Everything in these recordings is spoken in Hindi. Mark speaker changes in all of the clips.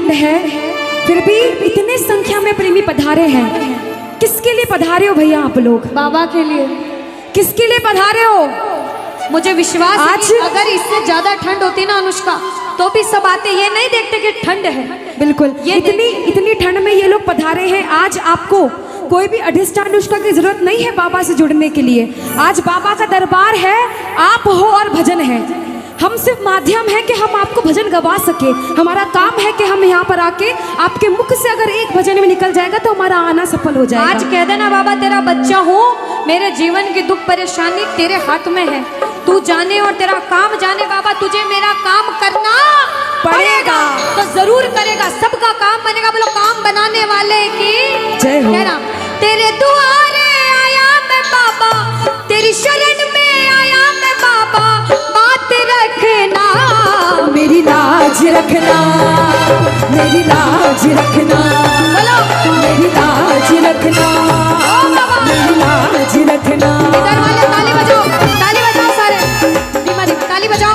Speaker 1: ठंड है, फिर भी इतने संख्या में प्रेमी पधारे हैं। किसके लिए पधारे हो भैया आप लोग?
Speaker 2: बाबा के लिए।
Speaker 1: किसके लिए पधारे हो?
Speaker 2: मुझे विश्वास है
Speaker 1: आज
Speaker 2: कि अगर इससे ज्यादा ठंड होती ना अनुष्का, तो भी सब आते, ये नहीं देखते कि ठंड है।
Speaker 1: बिल्कुल, ये इतनी ठंड में ये लोग पधारे हैं। आज आपको कोई भी अधिष्ठान अनुष्का की जरूरत नहीं है बाबा से जुड़ने के लिए। आज बाबा का दरबार है, आप हो और भजन है। हम सिर्फ माध्यम है कि हम आपको भजन गवा सके। हमारा काम है कि हम यहाँ पर आके आपके मुख से अगर एक भजन में निकल जाएगा तो हमारा आना सफल हो जाएगा।
Speaker 2: आज कह देना बाबा तेरा बच्चा हूँ, मेरे जीवन की दुख परेशानी तेरे हाथ में है, तू जाने और तेरा काम जाने। बाबा तुझे मेरा काम करना पड़ेगा तो जरूर करेगा, सबका काम बनेगा। बोलो काम बनाने वाले की
Speaker 1: जय हो।
Speaker 2: कहना तेरे दुआरे आया मैं बाबा, तेरी शरण में आया मैं बाबा, बात रखना
Speaker 1: मेरी लाज रखना, मेरी लाज रखना,
Speaker 2: बोलो
Speaker 1: मेरी लाज रखना, मेरी लाज रखना।
Speaker 2: इधर वाले ताली बजाओ सारे। धीमा धीमा ताली बजाओ,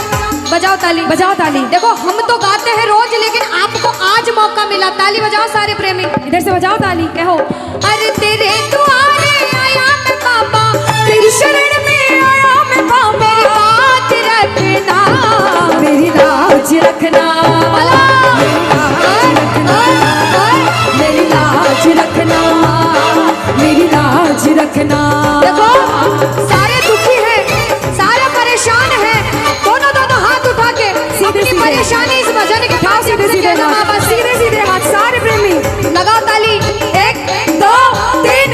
Speaker 2: बजाओ ताली,
Speaker 1: बजाओ ताली।
Speaker 2: देखो हम तो गाते हैं रोज, लेकिन आपको आज मौका मिला। ताली बजाओ सारे प्रेमी,
Speaker 1: इधर से बजाओ ताली।
Speaker 2: कहो अरे तेरे दुआरे आया मैं बाबा, तेरी शरण में आया मैं बाबा, बात रखना
Speaker 1: मेरी लाज रखना, मेरी लाज रखना, मेरी लाज रखना, मेरी लाज रखना।
Speaker 2: देखो सारे दुखी हैं, सारे परेशान हैं, दोनों हाथ उठा के अपनी परेशानी इस भजन के ठाव
Speaker 1: सीधे सीधे हाथ, सीधे सीधे हाथ सारे प्रेमी
Speaker 2: लगाओ ताली। 1 2 3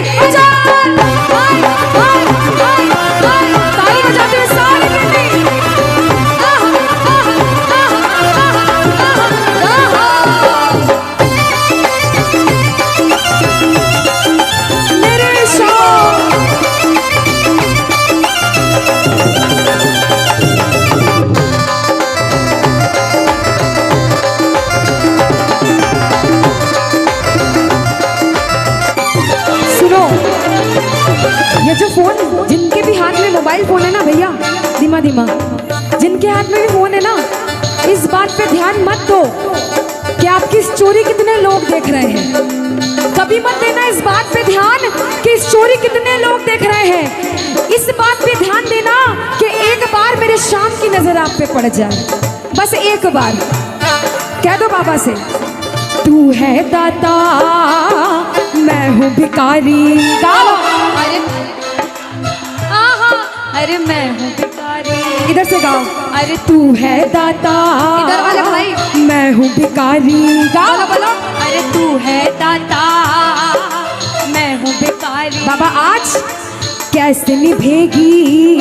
Speaker 1: ताली बजाते हैं सारे प्रेमी। मेरे शौक सुनो, ये जो फोन, जिनके भी हाथ में मोबाइल फोन है ना भैया, धीमा धीमा, जिनके हाथ में भी फोन है ना, इस बात पे ध्यान मत दो कि आपकी स्टोरी कितने लोग देख रहे हैं। कभी मत देना इस बात पे ध्यान कि स्टोरी कितने लोग देख रहे हैं। इस बात पे ध्यान देना कि एक बार मेरे शाम की नजर आप पे पड़ जाए, बस एक बार। कह दो बाबा से, तू है दाता मैं हूँ भिखारी। गाओ।
Speaker 2: अरे मैं हूँ भिखारी।
Speaker 1: इधर से गाओ। अरे तू है दाता,
Speaker 2: इधर वाले भाई,
Speaker 1: मैं हूँ भिखारी। गाओ।
Speaker 2: बोलो बोलो, अरे तू है दाता मैं हूँ भिखारी।
Speaker 1: बाबा आज कैसे निभेगी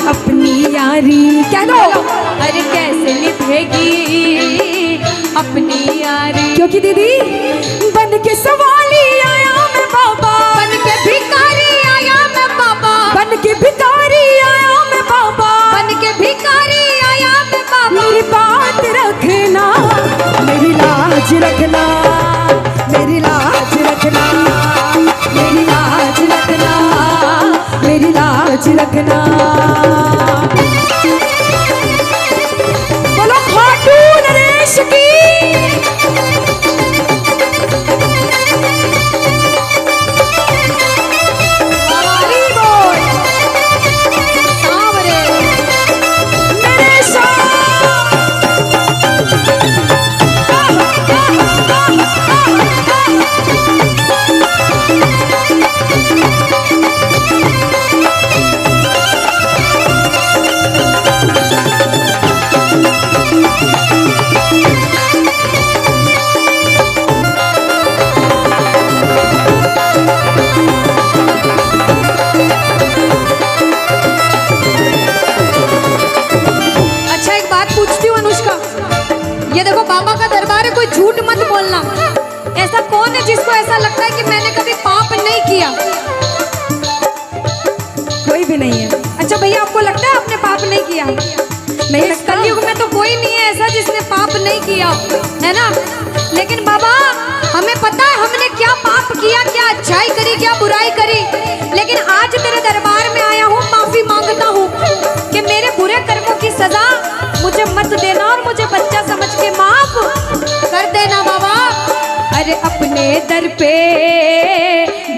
Speaker 1: अपनी यारी? कह दो।
Speaker 2: अरे कैसे निभेगी अपनी यारी,
Speaker 1: क्योंकि दीदी बन के सवाली आया मैं बाबा,
Speaker 2: बन के भिखारी आया मैं बाबा,
Speaker 1: बन के भिखारी आया मैं बाबा,
Speaker 2: बन के भिखारी आया मैं बाबा।
Speaker 1: मेरी बात रखना, मेरी लाज रखना, मेरी लाज रखना, मेरी लाज रखना, मेरी लाज रखना। बोलो खाटू नरेश की।
Speaker 2: झूठ मत बोलना। ऐसा कौन है जिसको ऐसा लगता है कि मैंने कभी पाप नहीं किया?
Speaker 1: कोई भी नहीं है।
Speaker 2: अच्छा भैया, आपको लगता है आपने पाप नहीं किया?
Speaker 1: नहीं,
Speaker 2: इस कलयुग में तो कोई नहीं है ऐसा जिसने पाप नहीं किया, है ना? लेकिन बाबा हमें पता है हमने क्या पाप किया, क्या अच्छाई करी, क्या बुराई करी। लेकिन आज तेरे दरबार में आया हूँ, माफी मांगता हूँ कि मेरे बुरे कर्मों की सजा मुझे मत देना और मुझे बच्चा समझ के माफ कर देना
Speaker 1: अपने दर पे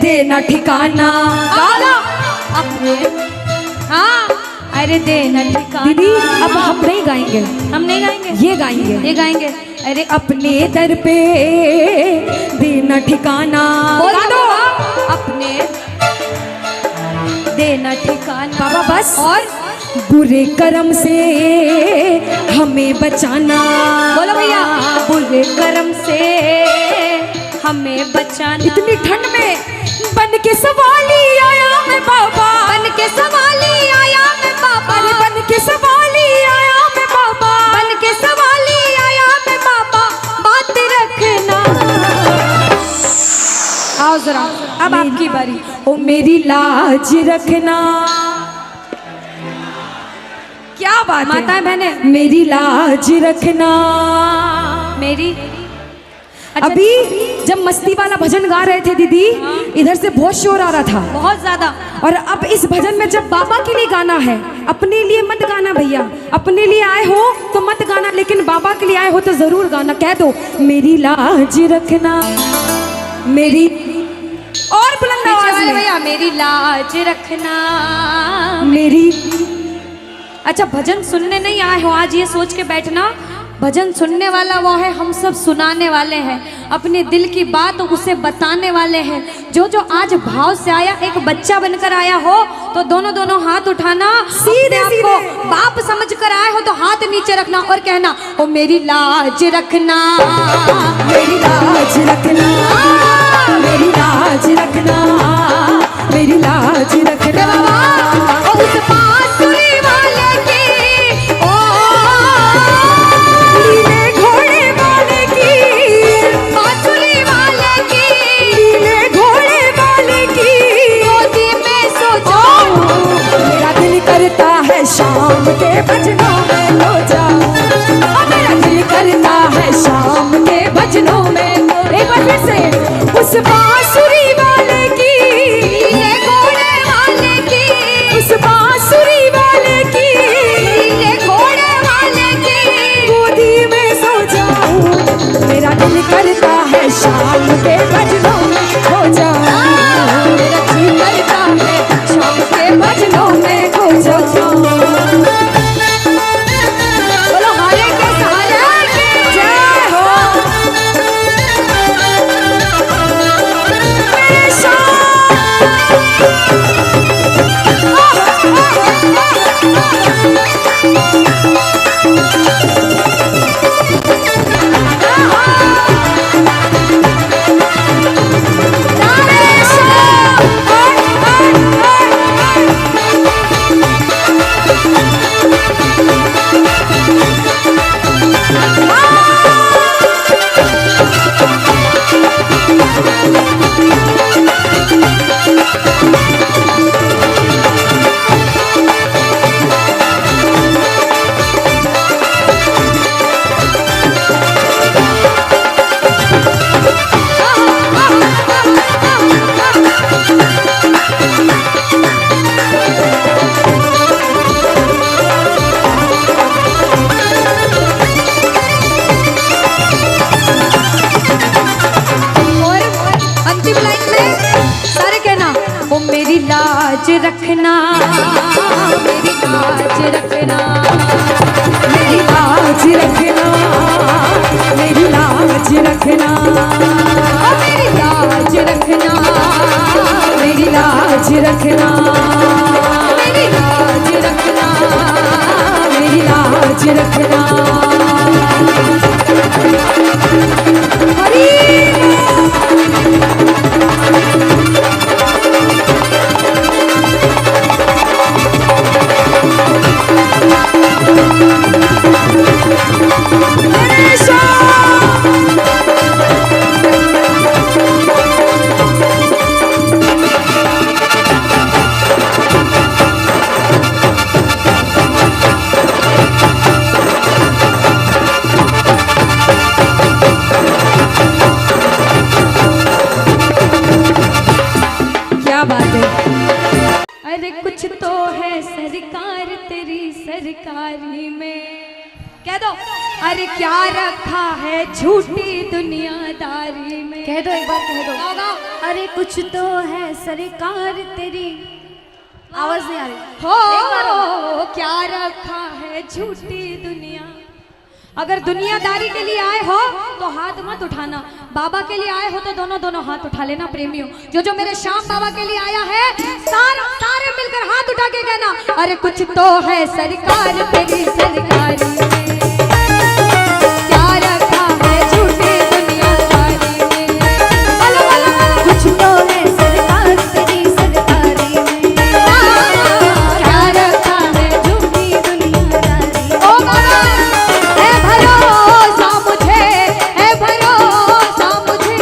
Speaker 1: देना ठिकाना।
Speaker 2: अपने हाँ अरे देना ठिकाना।
Speaker 1: दीदी अब हम नहीं गाएंगे,
Speaker 2: हम नहीं गाएंगे,
Speaker 1: ये गाएंगे,
Speaker 2: ये गाएंगे।
Speaker 1: अरे अपने दर पे देना ठिकाना।
Speaker 2: गा दो। अपने देना ठिकाना
Speaker 1: बाबा बस।
Speaker 2: और
Speaker 1: बुरे कर्म से हमें बचाना।
Speaker 2: बोलो भैया, बुरे कर्म से हमें बचाना।
Speaker 1: इतनी ठंड में बन के सवाली आया मैं बाबा,
Speaker 2: बन के सवाली आया मैं बाबा,
Speaker 1: अरे बन के सवाली आया मैं बाबा,
Speaker 2: बन के सवाली आया मैं बाबा, बात रखना। आओ जरा, अब आपकी बारी।
Speaker 1: ओ मेरी लाज रखना। क्या बात है
Speaker 2: माताएं बहने,
Speaker 1: मेरी लाज रखना।
Speaker 2: मेरी
Speaker 1: अभी जब मस्ती वाला भजन गा रहे थे दीदी, इधर से बहुत शोर आ रहा था,
Speaker 2: बहुत ज्यादा।
Speaker 1: और अब इस भजन में जब बाबा के लिए गाना है, अपने लिए मत गाना भैया। अपने लिए आए हो तो मत गाना, लेकिन बाबा के लिए आए हो तो जरूर गाना। कह दो मेरी लाज रखना, मेरी और बुलंद आवाज में
Speaker 2: भैया, मेरी लाज रखना
Speaker 1: मेरी।
Speaker 2: अच्छा भजन सुनने नहीं आए हो आज, ये सोच के बैठना, भजन सुनने वाला वो है, हम सब सुनाने वाले हैं, अपने दिल की बात उसे बताने वाले हैं। जो जो आज भाव से आया, एक बच्चा बनकर आया हो तो दोनों दोनों हाथ उठाना, सीधे आपको बाप समझ कर आए हो तो हाथ नीचे रखना और कहना ओ मेरी लाज रखना,
Speaker 1: मेरी लाज रखना, मेरी लाज रखना, मेरी लाज रखना।
Speaker 2: और उस बांसुरी वाले की, ओ
Speaker 1: नीले घोड़े वाले की,
Speaker 2: बांसुरी वाले की,
Speaker 1: नीले घोड़े वाले की
Speaker 2: गोदी में सो जाऊं।
Speaker 1: मेरा दिल करता है शाम के भजनों में खो जाऊं। मेरा दिल करता है शाम के भजनों में। एक बार फिर से, उस बांसुरी वाले की,
Speaker 2: नीले घोड़े वाले की,
Speaker 1: उस बांसुरी वाले की
Speaker 2: नीले घोड़े वाले की
Speaker 1: गोदी में सो जाऊं। मेरा दिल करता है शाम के भजनों में खो जाऊं। मेरा दिल करता है शाम के भजनों में खो जाऊं।
Speaker 2: बोलो हारे के सहारे की
Speaker 1: जय हो।
Speaker 2: लाज रखना, मेरी लाज रखना,
Speaker 1: मेरी लाज रखना, मेरी लाज रखना,
Speaker 2: मेरी लाज रखना,
Speaker 1: मेरी लाज रखना,
Speaker 2: मेरी लाज रखना,
Speaker 1: मेरी लाज रखना। हरी
Speaker 2: अरे कुछ तो है सरकार तेरी सरकारी में, कह दो अरे क्या रखा है झूठी दुनियादारी में।
Speaker 1: कह कह दो, एक बार कह दो।
Speaker 2: गाओ गाओ।
Speaker 1: अरे कुछ तो है सरकार तेरी, आवाज नहीं आ रही।
Speaker 2: हो क्या रखा है झूठी दुनिया। अगर दुनियादारी के लिए आए हो तो हाथ मत उठाना, बाबा के लिए आए हो तो दोनों दोनों हाथ उठा लेना प्रेमियों। जो मेरे श्याम बाबा के लिए आया है सारे मिलकर हाथ उठा के कहना, अरे कुछ तो है सरकार तेरी सरकारी में, क्या रखा है झूठी दुनियादारी में। बोलो बोलो बोलो।
Speaker 1: कुछ तो है सरकार तेरी सरकारी में,
Speaker 2: क्या रखा है
Speaker 1: झूठी दुनियादारी।
Speaker 2: ओ बाबा है भरोसा मुझे, है भरोसा मुझे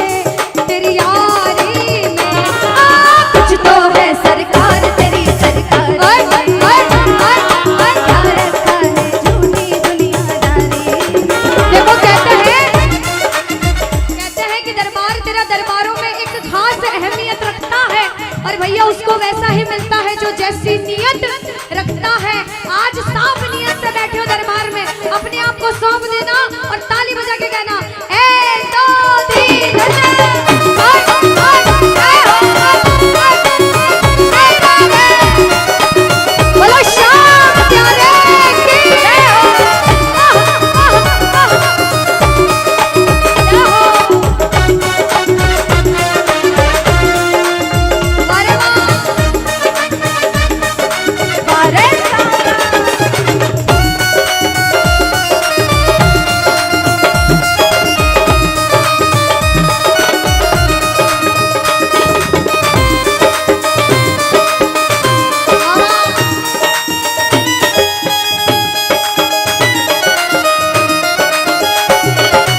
Speaker 2: तेरी यारी में।
Speaker 1: कुछ तो है सरकार तेरी सरकारी में, क्या रखा है झूठी दुनियादारी।
Speaker 2: देखो कहते हैं कि दरबार तेरा दरबारों में एक खास अहमियत रखता है, और भैया उसको वैसा ही मिलता है जो जैसी नियत रखता है। आज साफ नियत से बैठे हो दरबार में, अपने आप को सौंप देना और ताली बजा के कहना, 1 2 3 बोलो श्याम प्यारे की जय हो। अरे वाह।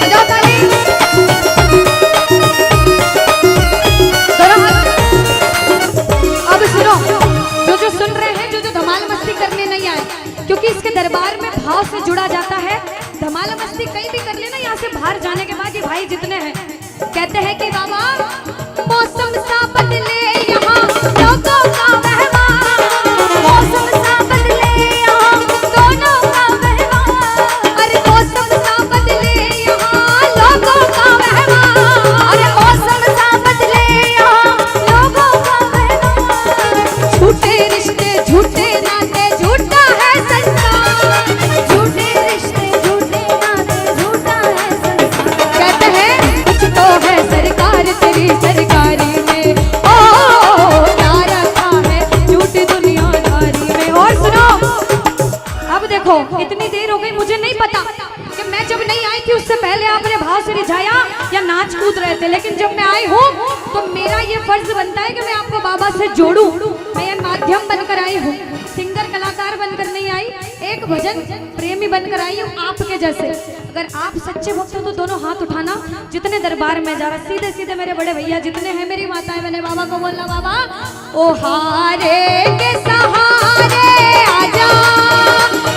Speaker 2: बजाओ ताली। दोनों हाथ। अब सुनो, जो सुन रहे हैं, जो धमाल मस्ती करने नहीं आए, क्योंकि इसके दरबार में भाव से जुड़ा जाता है। धमाल मस्ती कहीं भी कर लेना, यहाँ से बाहर जाने के बाद ये भाई जितने हैं कहते हैं कि बाबा मौसम सा बदले यहाँ लोगों का मेहमान, मौसम सा बदले यहाँ दोनों का मेहमान। अरे मौसम सा बदले यहाँ लोगों का मेहमान, अरे मौसम सा बदले यहाँ लोगों का मेहमान। झूठे रिश्ते झूठे नाते झूठा है संसार,
Speaker 1: झूठे रिश्ते झूठे नाते झूठा है संसार।
Speaker 2: कहते हैं कुछ तो है सरकार तेरी सरकारी में, ओ क्या रखा है झूठी दुनियादारी में। और सुनो, अब देखो इतनी देर हो गई, मुझे नहीं पता कि मैं जब नहीं आई थी उससे पहले आपने भाव से रिझाया या नाच कूद रहे थे, लेकिन जब मैं आई हूँ तो मेरा ये फर्ज बनता है कि मैं आपको बाबा से जोड़ूं। मैं ये माध्यम बनकर आई हूँ, सिंगर कलाकार बनकर नहीं आई, एक भजन प्रेमी बनकर आई हूँ आपके जैसे। अगर आप सच्चे भक्त हो तो दोनों हाथ उठाना, जितने दरबार में जा रहा, सीधे सीधे मेरे बड़े भैया जितने हैं, मेरी माताएं, मैंने बाबा को बोलना, बाबा ओ हारे के सहारे आजा,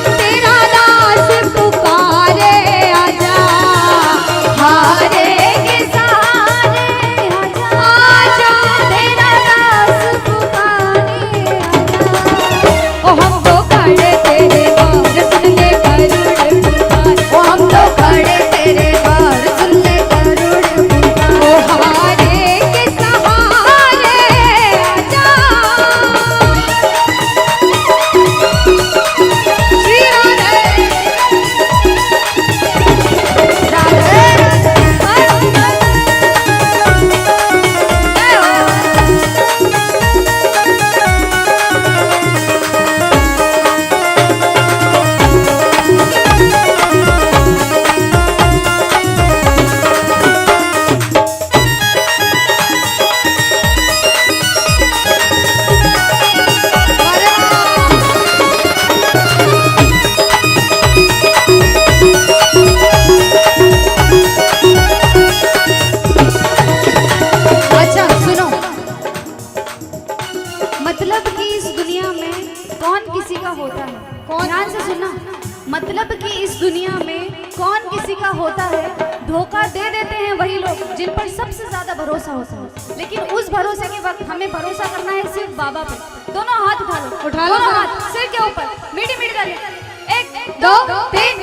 Speaker 2: तेरा दास पुकारे आजा, हारे के सहारे आजा, तेरा दास पुकारे आजा। ओ हम तो खड़े तेरे द्वार सुनने करुण पुकार,
Speaker 1: ओ हम तो खड़े तेरे द्वार सुनने करुण पुकार।
Speaker 2: ओ हारे के सहारे आजा। श्री राधे
Speaker 1: अच्छा सुनो, मतलब कि इस दुनिया में कौन किसी का होता है,
Speaker 2: कौन?
Speaker 1: ध्यान से सुनना। मतलब कि इस दुनिया में कौन किसी का होता है, धोखा दे देते हैं वही लोग जिन पर सबसे ज्यादा भरोसा होता है। लेकिन उस भरोसे के वक्त हमें भरोसा करना है सिर्फ बाबा पे। दोनों हाथ उठा लो,
Speaker 2: उठा लो
Speaker 1: दोनों
Speaker 2: जरा।
Speaker 1: हाथ सिर के ऊपर, मीठी मीठी ताली। 1
Speaker 2: 2 3